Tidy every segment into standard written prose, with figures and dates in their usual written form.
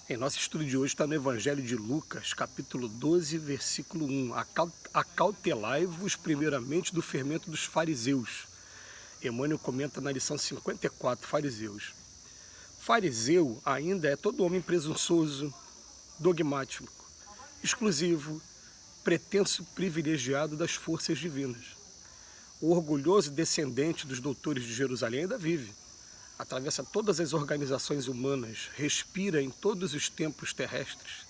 Em nosso estudo de hoje está no Evangelho de Lucas, capítulo 12, versículo 1. Acautelai-vos primeiramente do fermento dos fariseus. Emmanuel comenta na lição 54, fariseus. Fariseu ainda é todo homem presunçoso, dogmático, exclusivo, pretenso privilegiado das forças divinas. O orgulhoso descendente dos doutores de Jerusalém ainda vive. Atravessa todas as organizações humanas, respira em todos os templos terrestres,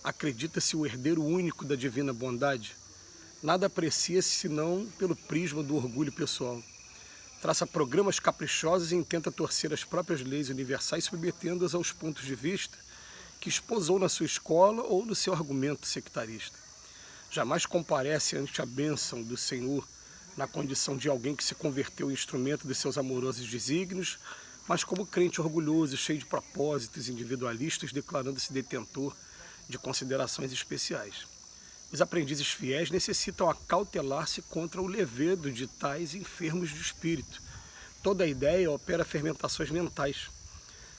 acredita-se o herdeiro único da divina bondade, nada aprecia-se senão pelo prisma do orgulho pessoal. Traça programas caprichosos e intenta torcer as próprias leis universais, submetendo-as aos pontos de vista que esposou na sua escola ou no seu argumento sectarista. Jamais comparece ante a bênção do Senhor na condição de alguém que se converteu em instrumento de seus amorosos desígnios, mas como crente orgulhoso, cheio de propósitos individualistas, declarando-se detentor de considerações especiais. Os aprendizes fiéis necessitam acautelar-se contra o levedo de tais enfermos de espírito. Toda a ideia opera fermentações mentais.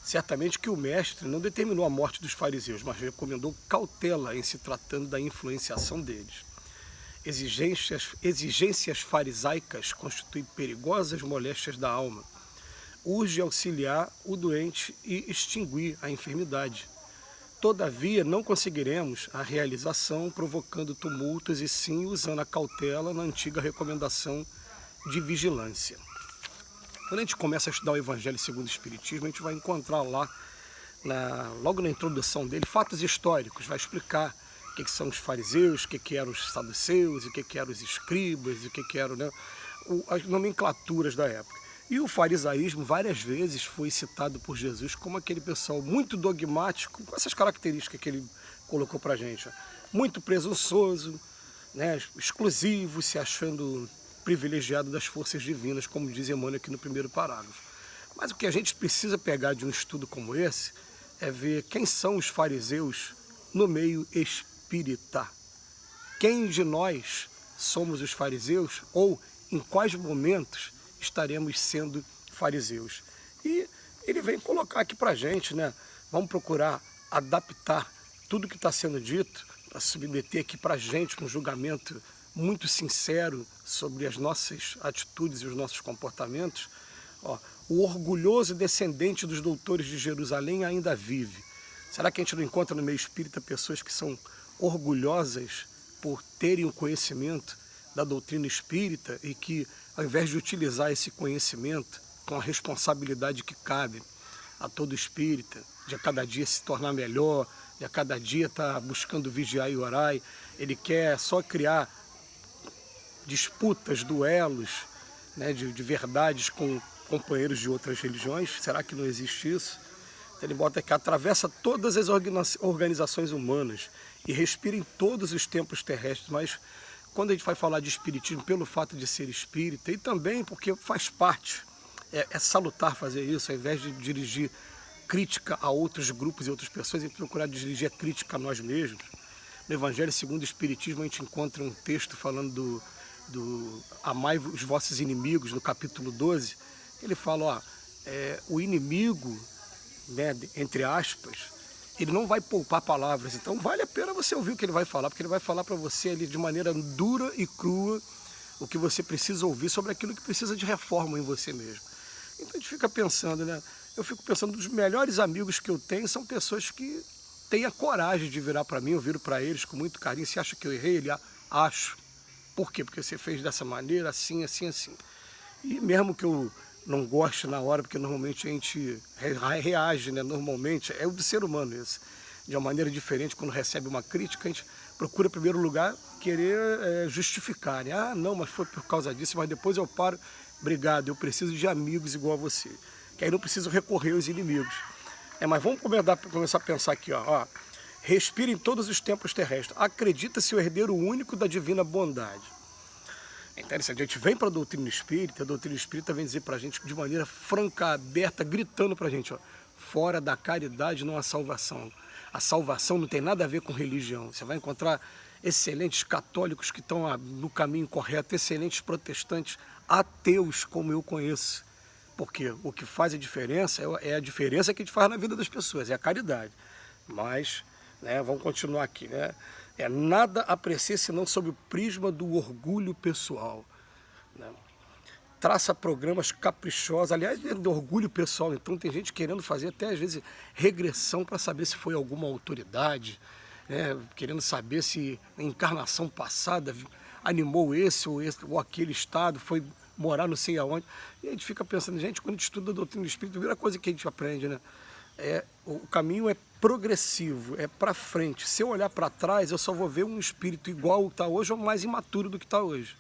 Certamente que o mestre não determinou a morte dos fariseus, mas recomendou cautela em se tratando da influenciação deles. Exigências farisaicas constituem perigosas moléstias da alma. Urge auxiliar o doente e extinguir a enfermidade. Todavia, não conseguiremos a realização provocando tumultos e sim usando a cautela na antiga recomendação de vigilância. Quando a gente começa a estudar o Evangelho segundo o Espiritismo, a gente vai encontrar lá, logo na introdução dele, fatos históricos, vai explicar o que são os fariseus, o que eram os saduceus, o que eram os escribas, o que eram, né, as nomenclaturas da época. E o farisaísmo várias vezes foi citado por Jesus como aquele pessoal muito dogmático, com essas características que ele colocou para a gente. Muito presunçoso, né, exclusivo, se achando privilegiado das forças divinas, como diz Emmanuel aqui no primeiro parágrafo. Mas o que a gente precisa pegar de um estudo como esse é ver quem são os fariseus no meio espírita. Quem de nós somos os fariseus ou em quais momentos estaremos sendo fariseus. E ele vem colocar aqui para a gente, né? Vamos procurar adaptar tudo que está sendo dito para submeter aqui para a gente um julgamento muito sincero sobre as nossas atitudes e os nossos comportamentos. Ó, o orgulhoso descendente dos doutores de Jerusalém ainda vive. Será que a gente não encontra no meio espírita pessoas que são orgulhosas por terem o conhecimento da doutrina espírita e que, ao invés de utilizar esse conhecimento com a responsabilidade que cabe a todo espírita, de a cada dia se tornar melhor, de a cada dia estar buscando vigiar e orar, ele quer só criar disputas, duelos, né, de verdades com companheiros de outras religiões? Será que não existe isso? Então ele bota que atravessa todas as organizações humanas e respira em todos os templos terrestres, mas quando a gente vai falar de espiritismo, pelo fato de ser espírita, e também porque faz parte, é salutar fazer isso, ao invés de dirigir crítica a outros grupos e outras pessoas, e procurar dirigir a crítica a nós mesmos. No Evangelho segundo o Espiritismo, a gente encontra um texto falando do amai os vossos inimigos, no capítulo 12, ele fala, ó, o inimigo, né, entre aspas, ele não vai poupar palavras, então vale a pena você ouvir o que ele vai falar, porque ele vai falar para você ali de maneira dura e crua o que você precisa ouvir sobre aquilo que precisa de reforma em você mesmo. Então a gente fica pensando, né? Eu fico pensando, dos melhores amigos que eu tenho são pessoas que têm a coragem de virar para mim, eu viro para eles com muito carinho. Você acha que eu errei? Ele, acho. Por quê? Porque você fez dessa maneira, assim, assim, assim. E mesmo que eu não goste na hora, porque normalmente a gente reage, né? Normalmente, é o do ser humano isso. De uma maneira diferente, quando recebe uma crítica, a gente procura, em primeiro lugar, querer justificar, né? Ah, não, mas foi por causa disso, mas depois eu paro, obrigado, eu preciso de amigos igual a você. Que aí não preciso recorrer aos inimigos. Mas vamos começar a pensar aqui, ó. Respira em todos os tempos terrestres. Acredita-se o herdeiro único da divina bondade. É interessante, a gente vem para a doutrina espírita vem dizer para a gente de maneira franca, aberta, gritando para a gente, ó, fora da caridade não há salvação. A salvação não tem nada a ver com religião. Você vai encontrar excelentes católicos que estão no caminho correto, excelentes protestantes, ateus como eu conheço. Porque o que faz a diferença é a diferença que a gente faz na vida das pessoas, é a caridade. Mas, né, vamos continuar aqui, né? Nada aprecie senão sob o prisma do orgulho pessoal, né? Traça programas caprichosos, aliás, é do orgulho pessoal. Então tem gente querendo fazer até às vezes regressão para saber se foi alguma autoridade, né? Querendo saber se a encarnação passada animou esse ou aquele estado, foi morar não sei aonde. E a gente fica pensando, gente, quando a gente estuda a doutrina do Espírito, a primeira coisa que a gente aprende, né? O caminho é progressivo, é para frente. Se eu olhar para trás, eu só vou ver um espírito igual ao que está hoje ou mais imaturo do que está hoje.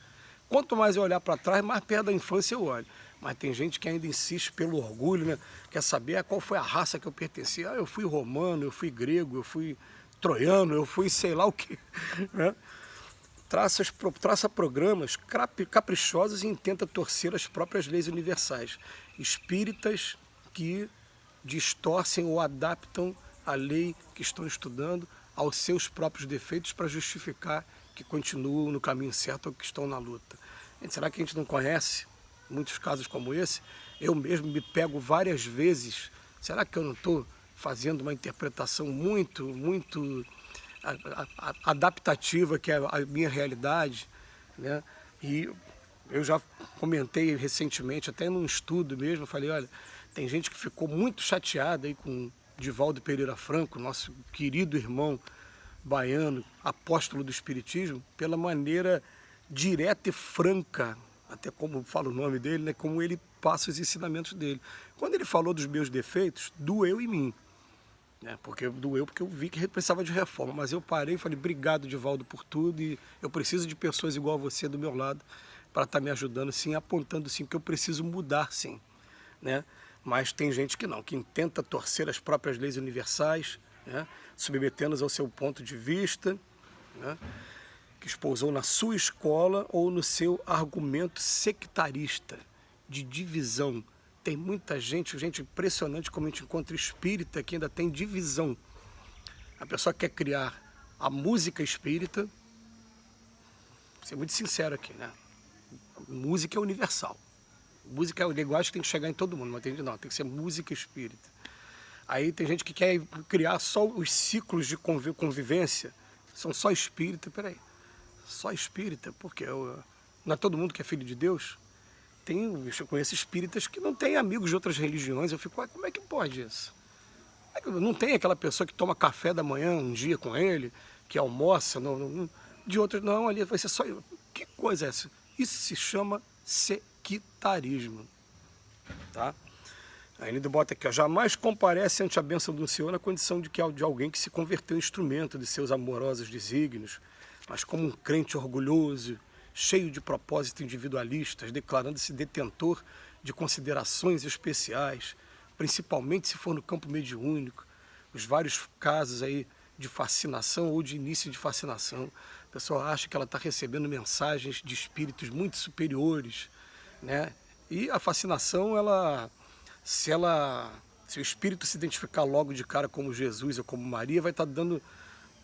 Quanto mais eu olhar para trás, mais perto da infância eu olho. Mas tem gente que ainda insiste pelo orgulho, né? Quer saber qual foi a raça que eu pertenci. Eu fui romano, eu fui grego, eu fui troiano, eu fui sei lá o quê, né? Traça programas caprichosos e intenta torcer as próprias leis universais. Espíritas que distorcem ou adaptam a lei que estão estudando aos seus próprios defeitos para justificar que continuam no caminho certo ou que estão na luta. Será que a gente não conhece muitos casos como esse? Eu mesmo me pego várias vezes. Será que eu não estou fazendo uma interpretação muito adaptativa, que é a minha realidade, né? E eu já comentei recentemente, até num estudo mesmo, falei, olha, tem gente que ficou muito chateada aí com Divaldo Pereira Franco, nosso querido irmão baiano, apóstolo do Espiritismo, pela maneira direta e franca, até como fala o nome dele, né, como ele passa os ensinamentos dele. Quando ele falou dos meus defeitos, doeu em mim, né, porque eu vi que precisava de reforma, mas eu parei e falei, obrigado, Divaldo, por tudo, e eu preciso de pessoas igual a você do meu lado para estar me ajudando, sim, apontando, sim, que eu preciso mudar, sim, né? Mas tem gente que não, que tenta torcer as próprias leis universais, né, submetendo-as ao seu ponto de vista, né, que espousou na sua escola ou no seu argumento sectarista, de divisão. Tem muita gente impressionante como a gente encontra espírita que ainda tem divisão. A pessoa quer criar a música espírita, vou ser muito sincero aqui, né? A música é universal. Música é a linguagem que tem que chegar em todo mundo, mas tem que ser música espírita. Aí tem gente que quer criar só os ciclos de convivência, são só espírita, peraí, só espírita, porque não é todo mundo que é filho de Deus? Eu conheço espíritas que não têm amigos de outras religiões, eu fico, como é que pode isso? Não tem aquela pessoa que toma café da manhã um dia com ele, que almoça, de outros, não, ali vai ser só... Que coisa é essa? Isso se chama sectarismo, tá? Aí ele bota aqui, ó, jamais comparece ante a bênção do Senhor na condição de alguém que se converteu em instrumento de seus amorosos desígnios, mas como um crente orgulhoso, cheio de propósitos individualistas, declarando-se detentor de considerações especiais, principalmente se for no campo mediúnico, os vários casos aí de fascinação ou de início de fascinação. A pessoa acha que ela está recebendo mensagens de espíritos muito superiores, né? E a fascinação, se o espírito se identificar logo de cara como Jesus ou como Maria, vai estar dando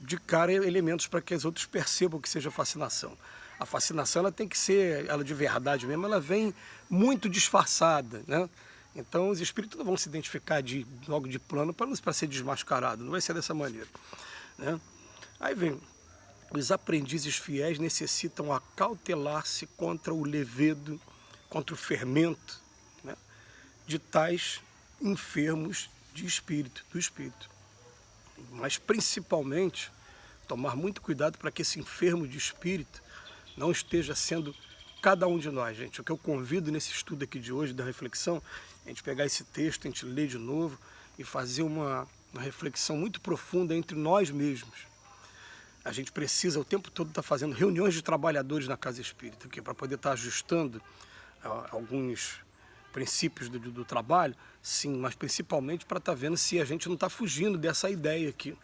de cara elementos para que os outros percebam que seja fascinação. A fascinação ela tem que ser, ela de verdade mesmo, ela vem muito disfarçada, né? Então os espíritos não vão se identificar logo de plano para ser desmascarado, não vai ser dessa maneira, né? Aí vem, os aprendizes fiéis necessitam acautelar-se contra o levedo, contra o fermento, né, de tais enfermos do espírito. Mas principalmente tomar muito cuidado para que esse enfermo de espírito não esteja sendo cada um de nós, gente. O que eu convido nesse estudo aqui de hoje, da reflexão, é a gente pegar esse texto, a gente ler de novo e fazer uma reflexão muito profunda entre nós mesmos. A gente precisa o tempo todo estar fazendo reuniões de trabalhadores na Casa Espírita, para poder estar ajustando alguns princípios do trabalho, sim, mas principalmente para estar vendo se a gente não está fugindo dessa ideia aqui,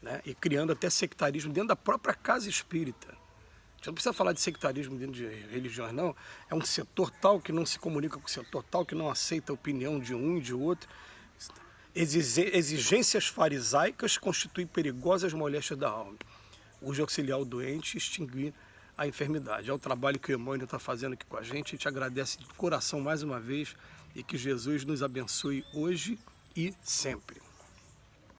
né? E criando até sectarismo dentro da própria Casa Espírita. A gente não precisa falar de sectarismo dentro de religiões, não. É um setor tal que não se comunica com o setor tal, que não aceita a opinião de um e de outro. Exigências farisaicas constituem perigosas moléstias da alma. Urge auxiliar o doente e extinguir a enfermidade. É o trabalho que o Emmanuel está fazendo aqui com a gente agradece de coração mais uma vez e que Jesus nos abençoe hoje e sempre.